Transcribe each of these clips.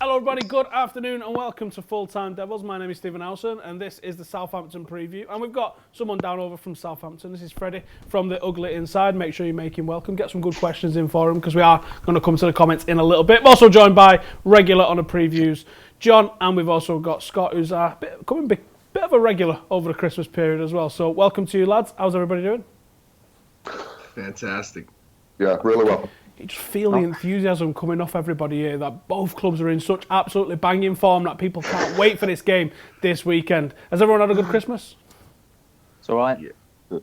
Hello everybody, good afternoon and welcome to Full Time Devils. My name is Stephen Howson and this is the Southampton preview. And we've got someone down over from Southampton. This is Freddie from the Ugly Inside. Make sure you make him welcome. Get some good questions in for him because we are going to come to the comments in a little bit. I'm also joined by regular on the previews, John, and we've also got Scott, who's becoming a bit of a regular over the Christmas period as well. So welcome to you lads. How's everybody doing? Fantastic. Yeah, really well. You just feel the enthusiasm coming off everybody here that both clubs are in such absolutely banging form that people can't wait for this game this weekend. Has everyone had a good Christmas? It's all right. Yeah.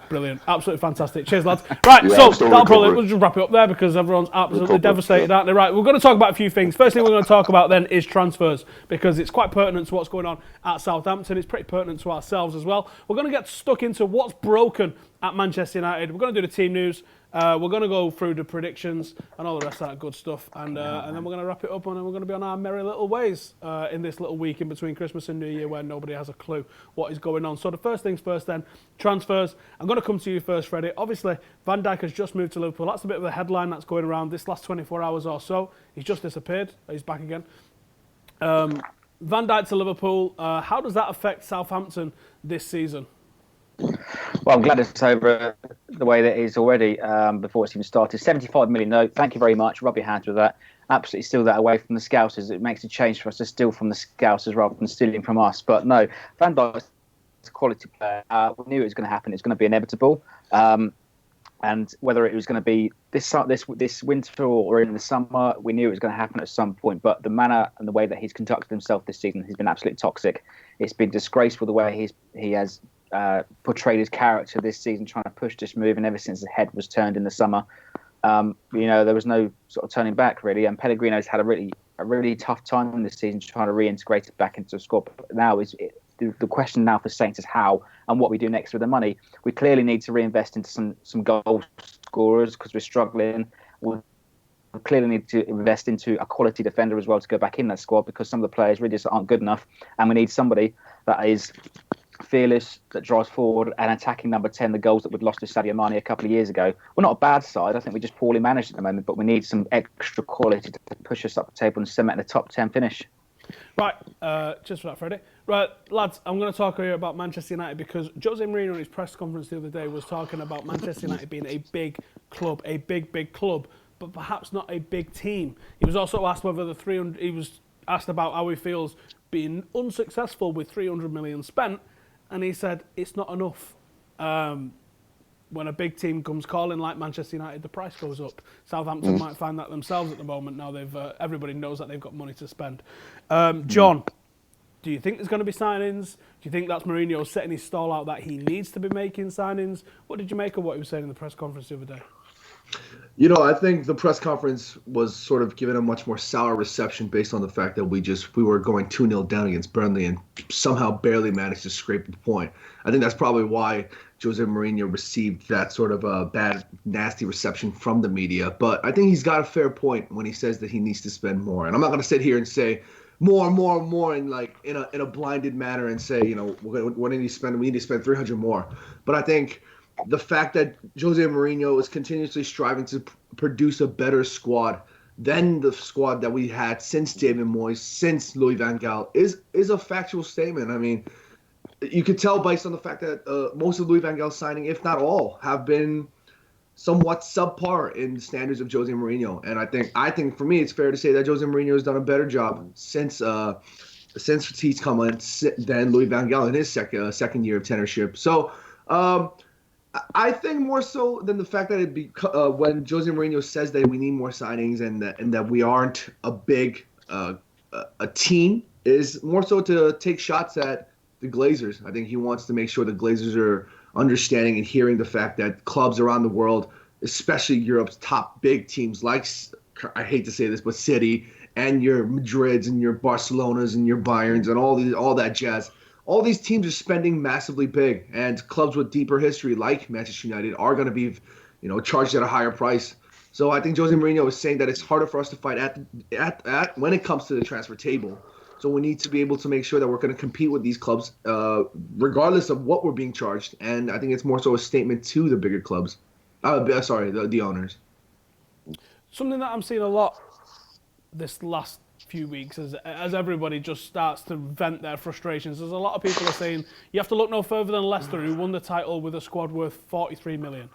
Brilliant. Absolutely fantastic. Cheers, lads. Right, Yeah, so we'll just wrap it up there because everyone's absolutely devastated, aren't they? Right, we're going to talk about a few things. First thing we're going to talk about then is transfers because it's quite pertinent to what's going on at Southampton. It's pretty pertinent to ourselves as well. We're going to get stuck into what's broken at Manchester United. We're going to do the team news. We're going to go through the predictions and all the rest of that good stuff. And then we're going to wrap it up and then we're going to be on our merry little ways in this little week in between Christmas and New Year where nobody has a clue what is going on. So the first things first then, transfers. I'm going to come to you first, Freddie. Obviously, Van Dijk has just moved to Liverpool. That's a bit of a headline that's going around this last 24 hours or so. He's just disappeared. He's back again. Van Dijk to Liverpool. How does that affect Southampton this season? Well, I'm glad it's over the way that it is already before it's even started. 75 million, no, thank you very much. Rub your hands with that. Absolutely steal that away from the Scousers. It makes a change for us to steal from the Scousers rather than stealing from us. But no, Van Dijk's a quality player. We knew it was going to happen. It's going to be inevitable. And whether it was going to be this winter or in the summer, we knew it was going to happen at some point. But the manner and the way that he's conducted himself this season has been absolutely toxic. It's been disgraceful the way he has portrayed his character this season, trying to push this move, and ever since the head was turned in the summer, there was no sort of turning back really. And Pellegrino's had a really tough time this season trying to reintegrate it back into the squad. But now the question now for Saints is how and what we do next with the money. We clearly need to reinvest into some goal scorers because we're struggling. We clearly need to invest into a quality defender as well to go back in that squad because some of the players really just aren't good enough, and we need somebody that is fearless, that drives forward and attacking number 10, the goals that we'd lost to Sadio Mane a couple of years ago. We're not a bad side. I think we're just poorly managed at the moment, but we need some extra quality to push us up the table and cement a top 10 finish. Right, just for that, Freddie. Right, lads, I'm going to talk here about Manchester United because Jose Mourinho in his press conference the other day was talking about Manchester United being a big club, but perhaps not a big team. He was also asked whether he was asked about how he feels being unsuccessful with 300 million spent. And he said, it's not enough. When a big team comes calling like Manchester United, the price goes up. Southampton might find that themselves at the moment. Now everybody knows that they've got money to spend. John, do you think there's going to be signings? Do you think that's Mourinho setting his stall out that he needs to be making signings? What did you make of what he was saying in the press conference the other day? You know, I think the press conference was sort of given a much more sour reception based on the fact that we were going 2-0 down against Burnley and somehow barely managed to scrape the point. I think that's probably why Jose Mourinho received that sort of a bad, nasty reception from the media. But I think he's got a fair point when he says that he needs to spend more. And I'm not going to sit here and say more and like in a blinded manner and say, we need to spend 300 more. But I think the fact that Jose Mourinho is continuously striving to produce a better squad than the squad that we had since David Moyes, since Louis van Gaal, is a factual statement. I mean, you could tell based on the fact that most of Louis van Gaal's signing, if not all, have been somewhat subpar in the standards of Jose Mourinho. And I think for me, it's fair to say that Jose Mourinho has done a better job since he's come in than Louis van Gaal in his second year of tenureship. So. I think more so than the fact that when Jose Mourinho says that we need more signings and that we aren't a big a team, is more so to take shots at the Glazers. I think he wants to make sure the Glazers are understanding and hearing the fact that clubs around the world, especially Europe's top big teams like, I hate to say this, but City and your Madrids and your Barcelonas and your Bayerns and all that jazz. All these teams are spending massively big, and clubs with deeper history like Manchester United are going to be, charged at a higher price. So I think Jose Mourinho is saying that it's harder for us to fight at when it comes to the transfer table. So we need to be able to make sure that we're going to compete with these clubs, regardless of what we're being charged. And I think it's more so a statement to the bigger clubs. The owners. Something that I'm seeing a lot this last few weeks as everybody just starts to vent their frustrations. There's a lot of people are saying you have to look no further than Leicester, who won the title with a squad worth 43 million.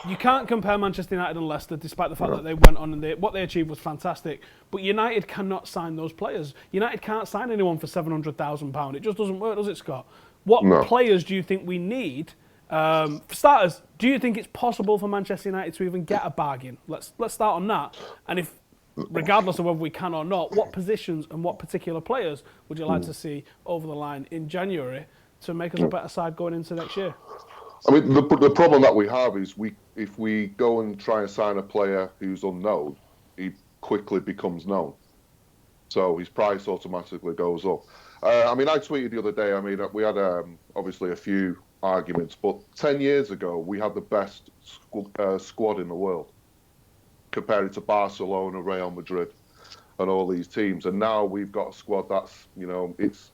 You can't compare Manchester United and Leicester, despite the fact that they went on and what they achieved was fantastic. But United cannot sign those players. United can't sign anyone for £700,000. It just doesn't work, does it, Scott? What players do you think we need? For starters, do you think it's possible for Manchester United to even get a bargain? Let's start on that. And if, regardless of whether we can or not, what positions and what particular players would you like to see over the line in January to make us a better side going into next year? I mean, the problem that we have is if we go and try and sign a player who's unknown, he quickly becomes known. So his price automatically goes up. I mean, I tweeted the other day, I mean, we had obviously a few arguments, but 10 years ago, we had the best squad in the world, compared to Barcelona, Real Madrid, and all these teams. And now we've got a squad that's, it's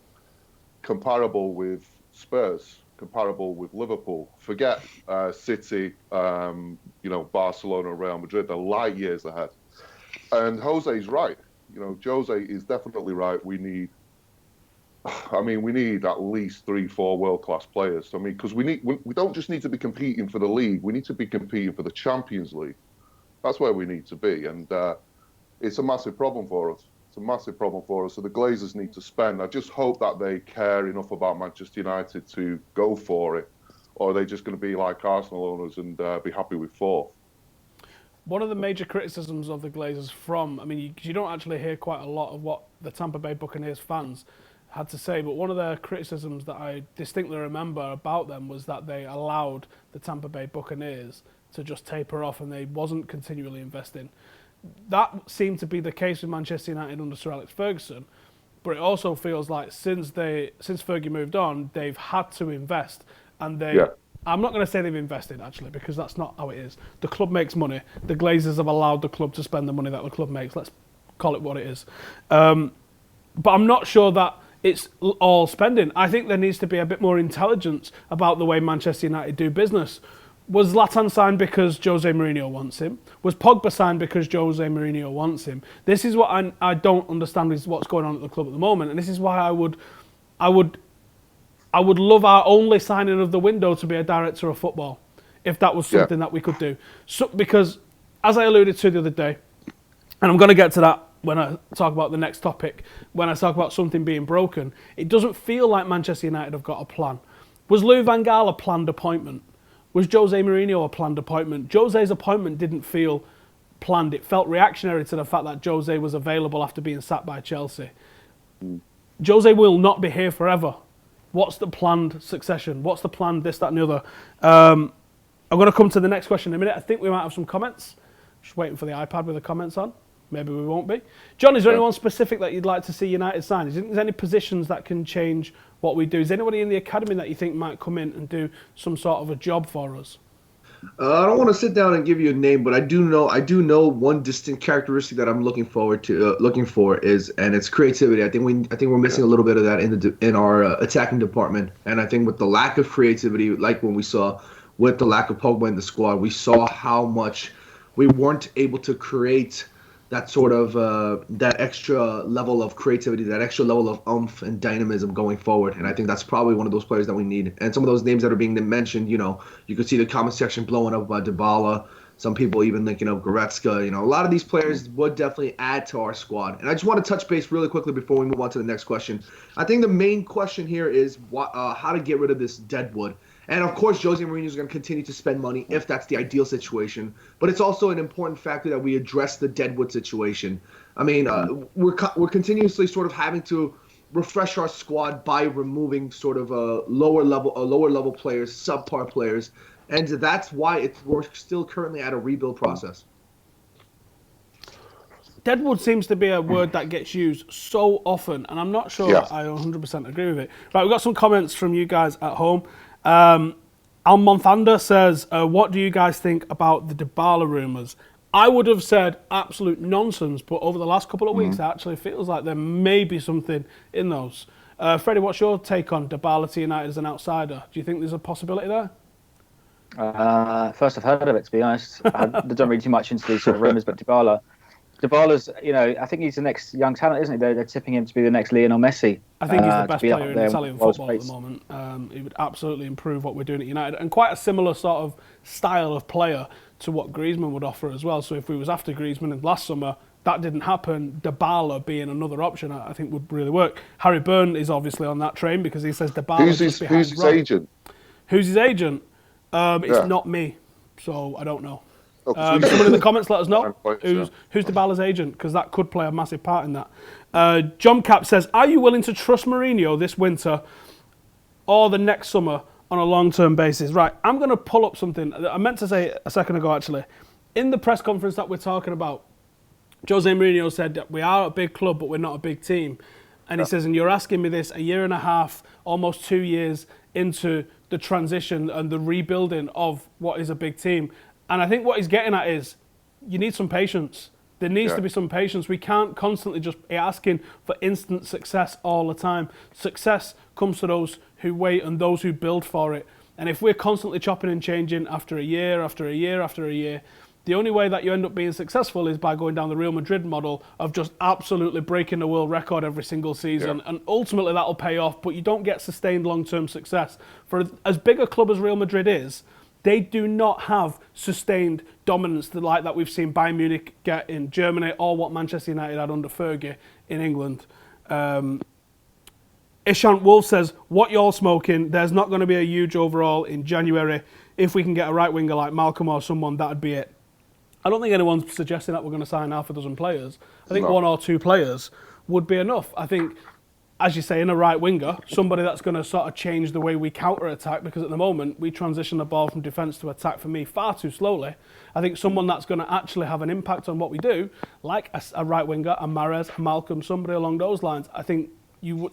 comparable with Spurs, comparable with Liverpool. Forget City, Barcelona, Real Madrid. They're light years ahead. And Jose's right. Jose is definitely right. We need at least 3-4 world-class players. I mean, because we don't just need to be competing for the league. We need to be competing for the Champions League. That's where we need to be. And it's a massive problem for us. It's a massive problem for us. So the Glazers need to spend. I just hope that they care enough about Manchester United to go for it. Or are they just going to be like Arsenal owners and be happy with fourth? One of the major criticisms of the Glazers you don't actually hear quite a lot of what the Tampa Bay Buccaneers fans had to say, but one of the criticisms that I distinctly remember about them was that they allowed the Tampa Bay Buccaneers to just taper off and they wasn't continually investing. That seemed to be the case with Manchester United under Sir Alex Ferguson, but it also feels like since Fergie moved on, they've had to invest, and I'm not going to say they've invested, actually, because that's not how it is. The club makes money. The Glazers have allowed the club to spend the money that the club makes. Let's call it what it is. But I'm not sure that it's all spending. I think there needs to be a bit more intelligence about the way Manchester United do business. Was Zlatan signed because Jose Mourinho wants him? Was Pogba signed because Jose Mourinho wants him? This is what I don't understand is what's going on at the club at the moment, and this is why I would love our only signing of the window to be a director of football, if that was something that we could do. So, because, as I alluded to the other day, and I'm going to get to that when I talk about the next topic, when I talk about something being broken, it doesn't feel like Manchester United have got a plan. Was Louis van Gaal a planned appointment? Was Jose Mourinho a planned appointment? Jose's appointment didn't feel planned. It felt reactionary to the fact that Jose was available after being sacked by Chelsea. Jose will not be here forever. What's the planned succession? What's the plan, this, that and the other? I'm going to come to the next question in a minute. I think we might have some comments. Just waiting for the iPad with the comments on. Maybe we won't be. John, is there anyone specific that you'd like to see United sign? Is there any positions that can change what we do? Is there anybody in the academy that you think might come in and do some sort of a job for us? I don't want to sit down and give you a name, but I do know one distinct characteristic that I'm looking for is, and it's creativity. I think we're missing a little bit of that in our attacking department, and I think with the lack of creativity, like when we saw with the lack of Pogba in the squad, we saw how much we weren't able to create that sort of that extra level of creativity, that extra level of oomph and dynamism going forward. And I think that's probably one of those players that we need. And some of those names that are being mentioned, you could see the comment section blowing up about Dybala. Some people even thinking of Goretzka. A lot of these players would definitely add to our squad. And I just want to touch base really quickly before we move on to the next question. I think the main question here is how to get rid of this deadwood. And, of course, Jose Mourinho is going to continue to spend money if that's the ideal situation. But it's also an important factor that we address the deadwood situation. I mean, we're continuously sort of having to refresh our squad by removing sort of lower level players, subpar players. And that's why we're still currently at a rebuild process. Deadwood seems to be a word that gets used so often, and I'm not sure I 100% agree with it. Right, we've got some comments from you guys at home. Al Monthander says, what do you guys think about the Dybala rumours? I would have said absolute nonsense, but over the last couple of weeks, it actually feels like there may be something in those. Freddie, what's your take on Dybala to United as an outsider? Do you think there's a possibility there? First I've heard of it, to be honest. I don't read too much into these sort of rumours, but Dybala, Dybala's, I think he's the next young talent, isn't he? They're tipping him to be the next Lionel Messi. I think he's the best player in Italian football at the moment. He would absolutely improve what we're doing at United, and quite a similar sort of style of player to what Griezmann would offer as well. So if we was after Griezmann last summer, that didn't happen. Dybala being another option, I think would really work. Harry Byrne is obviously on that train because he says Dybala. Who's his agent? Who's his agent? It's not me, so I don't know. Someone in the comments let us know who's Dybala's agent, because that could play a massive part in that. John Cap says, are you willing to trust Mourinho this winter or the next summer on a long-term basis? Right, I'm going to pull up something I meant to say a second ago, actually. In the press conference that we're talking about, Jose Mourinho said that we are a big club, but we're not a big team. And he says, and you're asking me this a year and a half, almost 2 years into the transition and the rebuilding of what is a big team. And I think what he's getting at is you need some patience. There needs to be some patience. We can't constantly just be asking for instant success all the time. Success comes to those who wait and those who build for it. And if we're constantly chopping and changing after a year, after a year, after a year, the only way that you end up being successful is by going down the Real Madrid model of just absolutely breaking the world record every single season. And ultimately that'll pay off, but you don't get sustained long-term success. For as big a club as Real Madrid is, they do not have sustained dominance like that we've seen Bayern Munich get in Germany or what Manchester United had under Fergie in England. Ishant Wolf says, what you're smoking, there's not going to be a huge overhaul in January. If we can get a right winger like Malcolm or someone, that'd be it. I don't think anyone's suggesting that we're going to sign half a dozen players. I think 1 or 2 players would be enough. I think, as you say, in a right winger, somebody that's going to sort of change the way we counter-attack, because at the moment we transition the ball from defence to attack, for me, far too slowly. I think someone that's going to actually have an impact on what we do, like a right winger, a Mahrez, a Malcolm, somebody along those lines, I think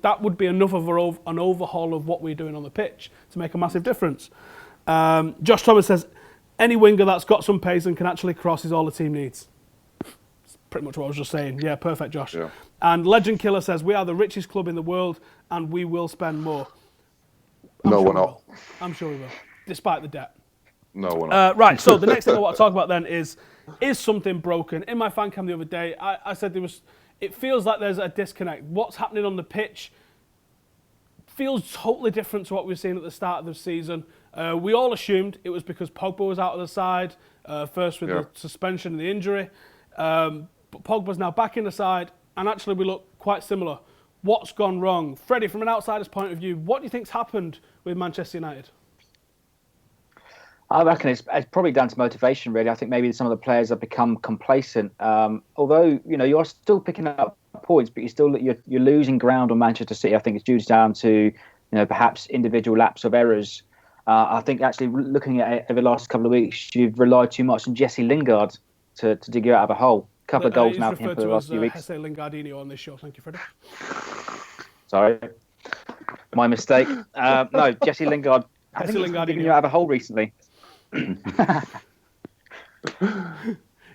that would be enough of an overhaul of what we're doing on the pitch to make a massive difference. Josh Thomas says, any winger that's got some pace and can actually cross is all the team needs. That's pretty much what I was just saying. Yeah, perfect, Josh. Yeah. And Legend Killer says, we are the richest club in the world and we will spend more. We're not. I'm sure we will, despite the debt. No, we're not. Right, so the next thing I want to talk about then is something broken? In my fan cam the other day, I said it feels like there's a disconnect. What's happening on the pitch feels totally different to what we've seen at the start of the season. We all assumed it was because Pogba was out of the side, first with the suspension and the injury. But Pogba's now back in the side, and actually we look quite similar. What's gone wrong? Freddie, from an outsider's point of view, what do you think's happened with Manchester United? I reckon it's probably down to motivation, really. I think maybe some of the players have become complacent. Although, you're still picking up points, but you're losing ground on Manchester City. I think it's due down to, perhaps individual lapse of errors. I think actually looking at it over the last couple of weeks, you've relied too much on Jesse Lingard to dig you out of a hole. A couple of goals now for him for the last few weeks. Jesse Lingardino on this show. Thank you, Freddie. Sorry, my mistake. No, Jesse Lingard. I think he's digging you out of a hole recently.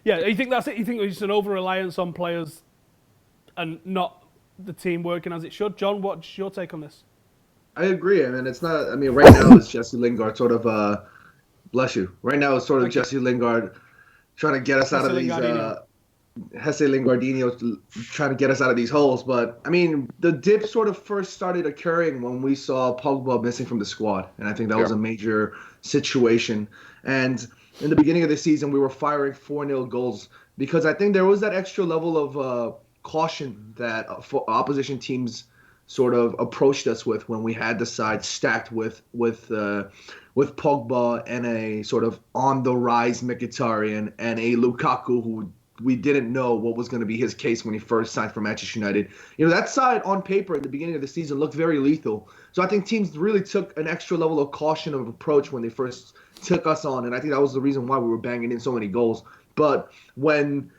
Yeah, you think that's it? You think it's an over-reliance on players and not the team working as it should? John, what's your take on this? I agree. It's not. Right now it's Jesse Lingard sort of. Bless you. Right now it's sort of Jesse Lingard trying to get us out of these. Jesse Lingardino trying to get us out of these holes. But the dip sort of first started occurring when we saw Pogba missing from the squad, and I think that was a major situation. And in the beginning of the season, we were firing 4-0 goals because I think there was that extra level of caution that opposition teams sort of approached us with when we had the side stacked with Pogba and a sort of on the rise Mkhitaryan and a Lukaku who we didn't know what was going to be his case when he first signed for Manchester United. That side on paper at the beginning of the season looked very lethal. So I think teams really took an extra level of caution of approach when they first took us on, and I think that was the reason why we were banging in so many goals. But when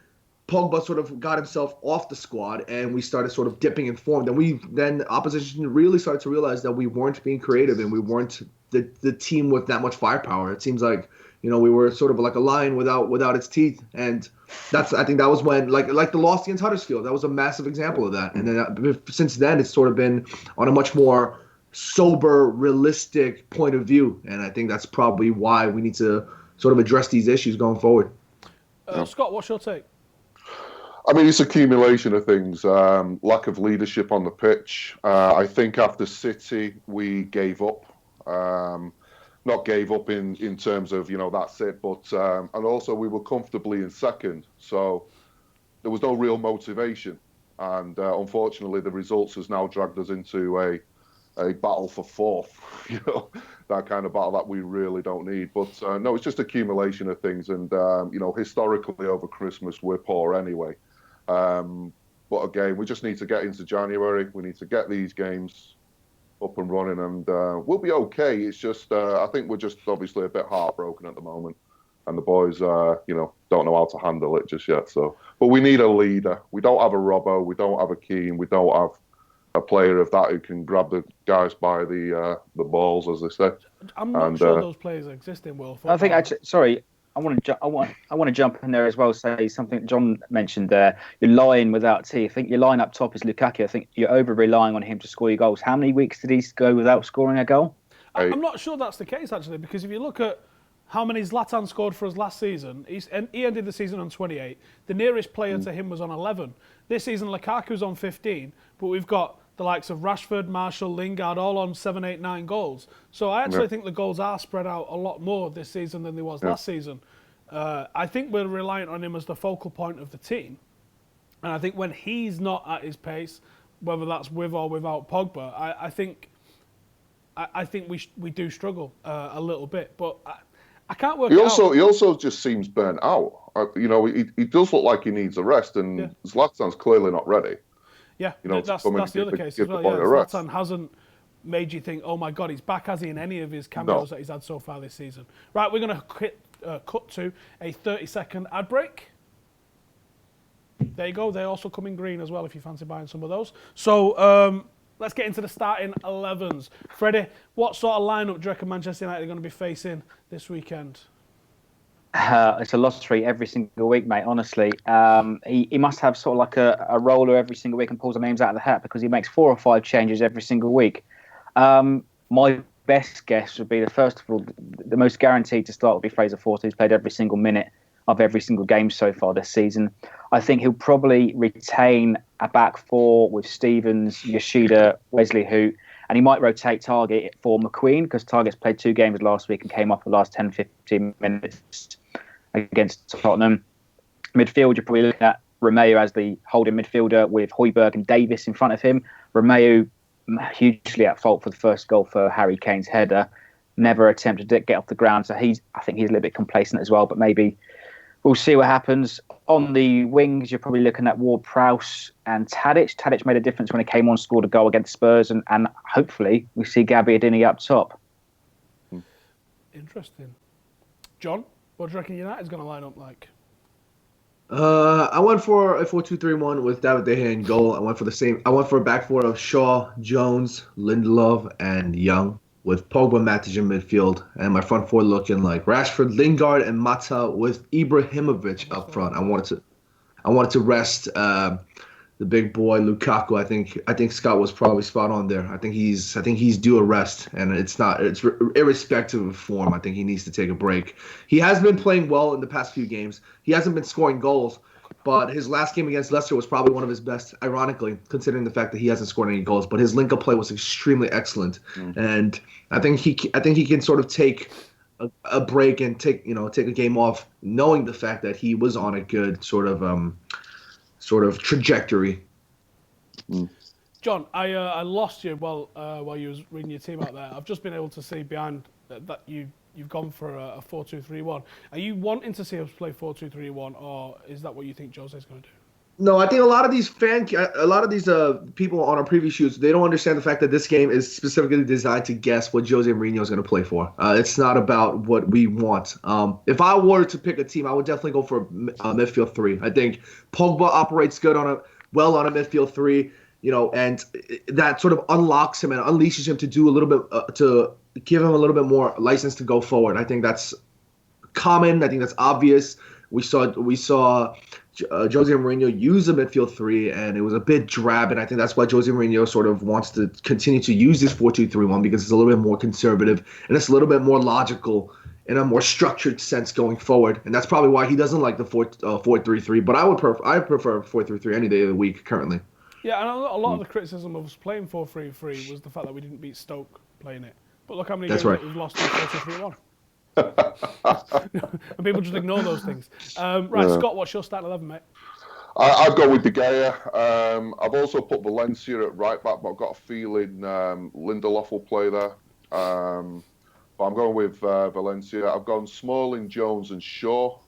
Pogba sort of got himself off the squad and we started sort of dipping in form, then the opposition really started to realize that we weren't being creative and we weren't the team with that much firepower. It seems like we were sort of like a lion without its teeth, and I think that was when like the loss against Huddersfield, that was a massive example of that. And then since then it's sort of been on a much more sober, realistic point of view, and I think that's probably why we need to sort of address these issues going forward. Scott, what's your take? I mean, it's accumulation of things. Lack of leadership on the pitch. I think after City, we gave up. Not gave up in terms of, that's it. But and also we were comfortably in second. So there was no real motivation. And unfortunately, the results has now dragged us into a battle for fourth. That kind of battle that we really don't need. But no, it's just accumulation of things. And, historically over Christmas, we're poor anyway. But again, we just need to get into January. We need to get these games up and running, and we'll be okay. It's just, I think we're just obviously a bit heartbroken at the moment, and the boys, don't know how to handle it just yet. So, but we need a leader. We don't have a Robbo. We don't have a Keane. We don't have a player of that who can grab the guys by the balls, as they say. I'm not sure those players exist in world football. I think actually, sorry. I want to jump in there as well. Say something John mentioned there. You're lying without T. I think your line up top is Lukaku. I think you're over relying on him to score your goals. How many weeks did he go without scoring a goal? I'm not sure that's the case actually, because if you look at how many Zlatan scored for us last season, he ended the season on 28. The nearest player to him was on 11. This season, Lukaku's on 15, but we've got the likes of Rashford, Martial, Lingard, all on 7, 8, 9 goals. So I actually think the goals are spread out a lot more this season than they was last season. I think we're reliant on him as the focal point of the team. And I think when he's not at his pace, whether that's with or without Pogba, I think we do struggle a little bit. But I can't work it out. He also just seems burnt out. He does look like he needs a rest, and Zlatan's clearly not ready. Yeah, that's the other case as well. Yeah, Zlatan hasn't made you think, oh my God, he's back, has he, in any of his cameos that he's had so far this season. Right, we're going to cut to a 30-second ad break. There you go. They also come in green as well if you fancy buying some of those. So let's get into the starting 11s. Freddie, what sort of lineup do you reckon Manchester United are going to be facing this weekend? It's a lottery every single week, mate, honestly. He must have sort of like a roller every single week and pulls the names out of the hat, because he makes 4 or 5 changes every single week. My best guess would be first of all, the most guaranteed to start would be Fraser Forster, who's played every single minute of every single game so far this season. I think he'll probably retain a back 4 with Stevens, Yoshida, Wesley Hoot, and he might rotate Target for McQueen, because Target's played 2 games last week and came off the last 10, 15 minutes against Tottenham. Midfield, you're probably looking at Romeo as the holding midfielder with Højbjerg and Davis in front of him. Romeo hugely at fault for the first goal for Harry Kane's header. Never attempted to get off the ground, so I think he's a little bit complacent as well, but maybe we'll see what happens. On the wings, you're probably looking at Ward-Prowse and Tadic. Tadic made a difference when he came on, scored a goal against Spurs, and hopefully we see Gabbiadini up top. Interesting. John, what do you reckon United's going to line up like? I went for a 4-2-3-1 with David De Gea in goal. I went for a back 4 of Shaw, Jones, Lindelof, and Young, with Pogba, Matic in midfield, and my front 4 looking like Rashford, Lingard, and Mata, with Ibrahimovic up front. I wanted to rest the big boy Lukaku. I think Scott was probably spot on there. I think he's due a rest, and it's irrespective of form. I think he needs to take a break. He has been playing well in the past few games. He hasn't been scoring goals, but his last game against Leicester was probably one of his best, ironically, considering the fact that he hasn't scored any goals. But his link-up play was extremely excellent, and I think he can sort of take a break and take a game off, knowing the fact that he was on a good sort of trajectory. John, I lost you while you was reading your team out there. I've just been able to see behind that you've gone for a 4-2-3-1. Are you wanting to see us play 4-2-3-1, or is that what you think Jose's going to do? No, I think a lot of these people on our preview shoots, they don't understand the fact that this game is specifically designed to guess what Jose Mourinho is going to play for. It's not about what we want. If I were to pick a team, I would definitely go for a midfield 3. I think Pogba operates good on a midfield 3, and that sort of unlocks him and unleashes him to do a little bit to give him a little bit more license to go forward. I think that's common. I think that's obvious. We saw Jose Mourinho use a midfield 3, and it was a bit drab, and I think that's why Jose Mourinho sort of wants to continue to use this 4-2-3-1, because it's a little bit more conservative and it's a little bit more logical in a more structured sense going forward, and that's probably why he doesn't like the 4-3-3. But I prefer 4-3-3 any day of the week currently. Yeah, and a lot of the criticism of us playing 4-3-3 was the fact that we didn't beat Stoke playing it. But look how many games that we've lost in 4-3-1. And people just ignore those things. Right, Scott, what's your starting 11, mate? I've gone with De Gea. I've also put Valencia at right back, but I've got a feeling Lindelof will play there. But I'm going with Valencia. I've gone Smalling, Jones and Shaw.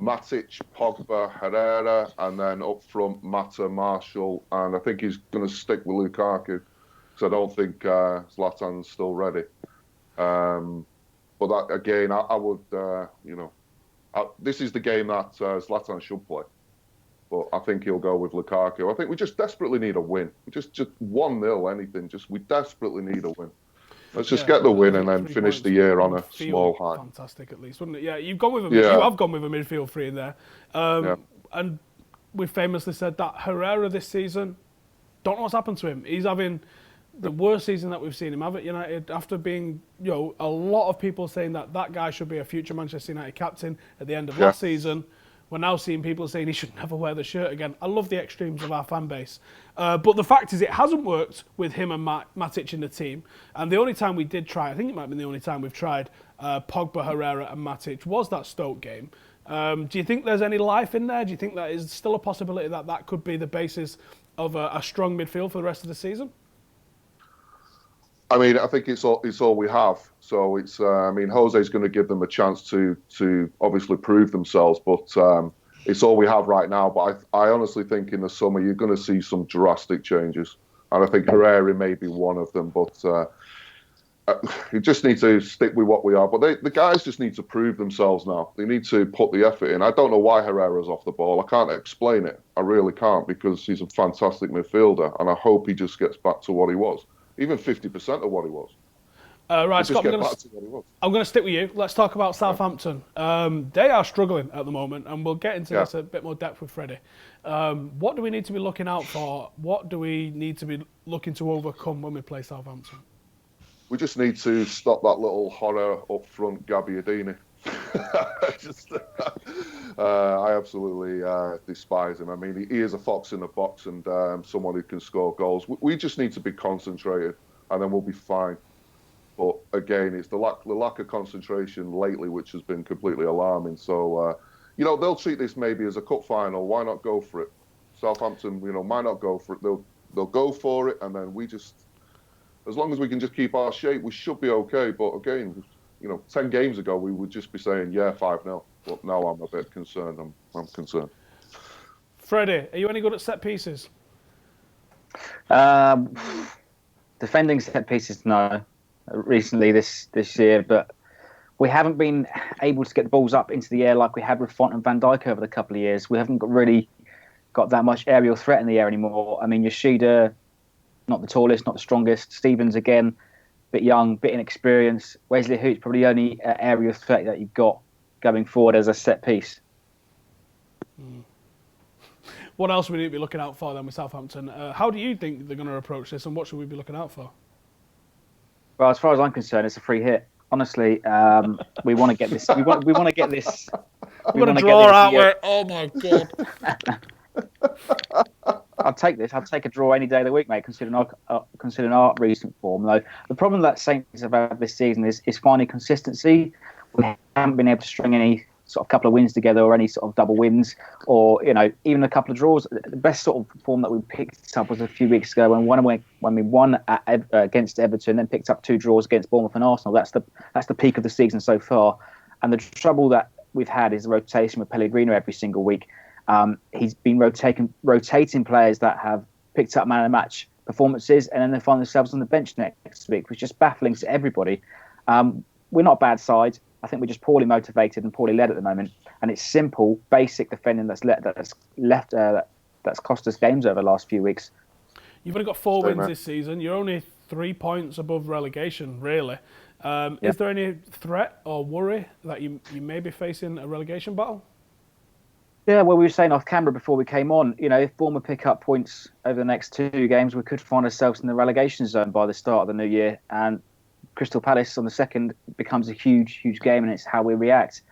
Matic, Pogba, Herrera, and then up front, Mata, Marshall. And I think he's going to stick with Lukaku, because I don't think Zlatan's still ready. But that, again, I would, this is the game that Zlatan should play. But I think he'll go with Lukaku. I think we just desperately need a win. Just 1-0, anything. We desperately need a win. Let's just get the win and then finish the year on a small high. Fantastic, at least, wouldn't it? Yeah, you've gone with you have gone with a midfield three in there. And we've famously said that Herrera this season, don't know what's happened to him. He's having the worst season that we've seen him have at United, after being, a lot of people saying that guy should be a future Manchester United captain at the end of last season. We're now seeing people saying he should never wear the shirt again. I love the extremes of our fan base. But the fact is, it hasn't worked with him and Matic in the team. And the only time we did try, I think it might have been the only time we've tried Pogba, Herrera and Matic, was that Stoke game. Do you think there's any life in there? Do you think that is still a possibility that could be the basis of a strong midfield for the rest of the season? I mean, I think it's all we have. So it's, Jose's going to give them a chance to obviously prove themselves, but it's all we have right now. But I honestly think in the summer you're going to see some drastic changes, and I think Herrera may be one of them. But you just need to stick with what we are. But the guys just need to prove themselves now. They need to put the effort in. I don't know why Herrera's off the ball. I can't explain it. I really can't, because he's a fantastic midfielder, and I hope he just gets back to what he was. Even 50% of what he was. Right, Scott, I'm going to stick with you. Let's talk about Southampton. They are struggling at the moment, and we'll get into this a bit more depth with Freddie. What do we need to be looking out for? What do we need to be looking to overcome when we play Southampton? We just need to stop that little horror up front, Gabbiadini. I absolutely despise him. I mean, he is a fox in the box and someone who can score goals. We just need to be concentrated, and then we'll be fine. But again, it's the lack of concentration lately which has been completely alarming. So, they'll treat this maybe as a cup final. Why not go for it? Southampton, might not go for it. They'll go for it, and then we just, as long as we can just keep our shape, we should be okay. But again, 10 games ago, we would just be saying, 5-0. But now I'm a bit concerned. I'm concerned. Freddie, are you any good at set pieces? Defending set pieces, no. Recently this year, but we haven't been able to get balls up into the air like we had with Font and Van Dijk over the couple of years. We haven't really got that much aerial threat in the air anymore. I mean, Yoshida, not the tallest, not the strongest. Stevens, again, bit young, bit inexperienced. Wesley Hoot's probably the only area of threat that you've got going forward as a set piece. What else we need to be looking out for then with Southampton? How do you think they're going to approach this, and what should we be looking out for? Well, as far as I'm concerned, it's a free hit. Honestly, we want to get this. We want to get this. We want to draw out where. Oh my god! I'll take this. I'll take a draw any day of the week, mate. Considering our recent form, though, the problem that Saints have had this season is finding consistency. We haven't been able to string any sort of couple of wins together, or any sort of double wins, or even a couple of draws. The best sort of form that we picked up was a few weeks ago when we won against Everton, then picked up 2 draws against Bournemouth and Arsenal. That's the peak of the season so far. And the trouble that we've had is the rotation with Pellegrino every single week. He's been rotating players that have picked up man of the match performances, and then they find themselves on the bench next week, which is just baffling to everybody. We're not a bad side. I think we're just poorly motivated and poorly led at the moment. And it's simple, basic defending that's cost us games over the last few weeks. You've only got 4 wins this season. You're only 3 points above relegation, really. Is there any threat or worry that you may be facing a relegation battle? Yeah, well, we were saying off camera before we came on, if Bournemouth pick up points over the next 2 games, we could find ourselves in the relegation zone by the start of the new year. And Crystal Palace on the 2nd becomes a huge game, and it's how we react.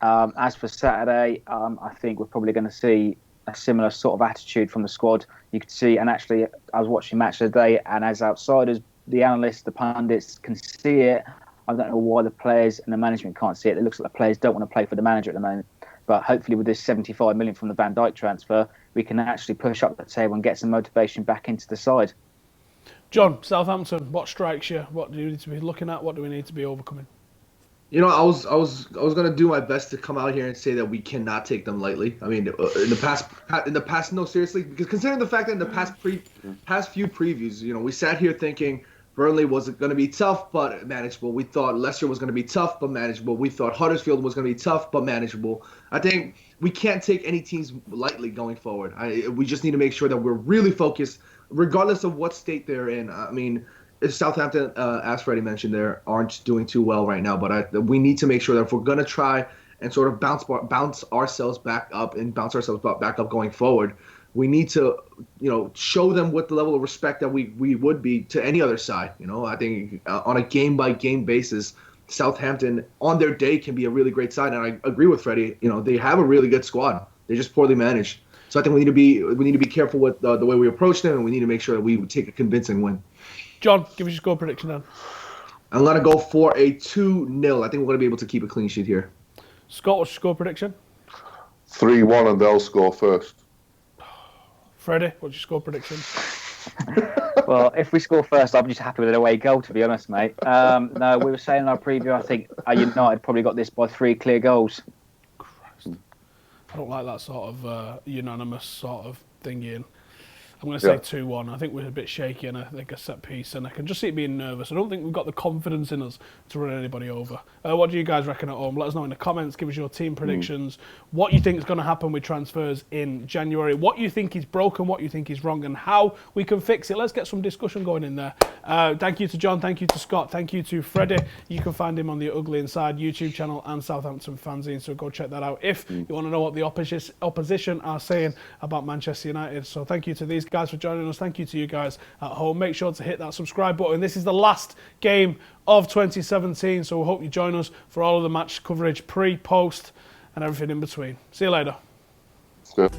As for Saturday, I think we're probably going to see a similar sort of attitude from the squad. You could see, and actually I was watching Match of the Day, and as outsiders, the analysts, the pundits can see it. I don't know why the players and the management can't see it. It looks like the players don't want to play for the manager at the moment. But hopefully with this 75 million from the Van Dijk transfer, we can actually push up the table and get some motivation back into the side. John, Southampton, what strikes you? What do you need to be looking at? What do we need to be overcoming? You know, I was gonna do my best to come out here and say that we cannot take them lightly. I mean, in the past, no, seriously, because considering the fact that in the past few previews, you know, we sat here thinking Burnley was going to be tough but manageable. We thought Leicester was going to be tough but manageable. We thought Huddersfield was going to be tough but manageable. I think we can't take any teams lightly going forward. We just need to make sure that we're really focused, regardless of what state they're in. I mean, Southampton, as Freddie mentioned, they aren't doing too well right now. But we need to make sure that if we're going to try and sort of bounce ourselves back up going forward, we need to, you know, show them what the level of respect that we would be to any other side. You know, I think on a game-by-game basis, Southampton on their day can be a really great side, and I agree with Freddie. You know, they have a really good squad. They're just poorly managed. So I think we need to be careful with the way we approach them, and we need to make sure that we take a convincing win. John, give us your score prediction then. I'm gonna go for a 2-0. I think we're gonna be able to keep a clean sheet here. Scott, what's your score prediction? 3-1, and they'll score first. Freddie, what's your score prediction? Well, if we score first, I'm just happy with an away goal, to be honest, mate. No, we were saying in our preview, I think United probably got this by 3 clear goals. Christ. I don't like that sort of unanimous sort of thing, Ian. I'm going to say 2-1. I think we're a bit shaky and I think a set piece, and I can just see it being nervous. I don't think we've got the confidence in us to run anybody over. What do you guys reckon at home? Let us know in the comments. Give us your team predictions. What you think is going to happen with transfers in January. What you think is broken, what you think is wrong, and how we can fix it. Let's get some discussion going in there. Thank you to John. Thank you to Scott. Thank you to Freddie. You can find him on the Ugly Inside YouTube channel and Southampton Fanzine, so go check that out if you want to know what the opposition are saying about Manchester United. So thank you to these guys for joining us. Thank you to you guys at home. Make sure to hit that subscribe button. This is the last game of 2017, so we hope you join us for all of the match coverage, pre, post, and everything in between. See you later. Good.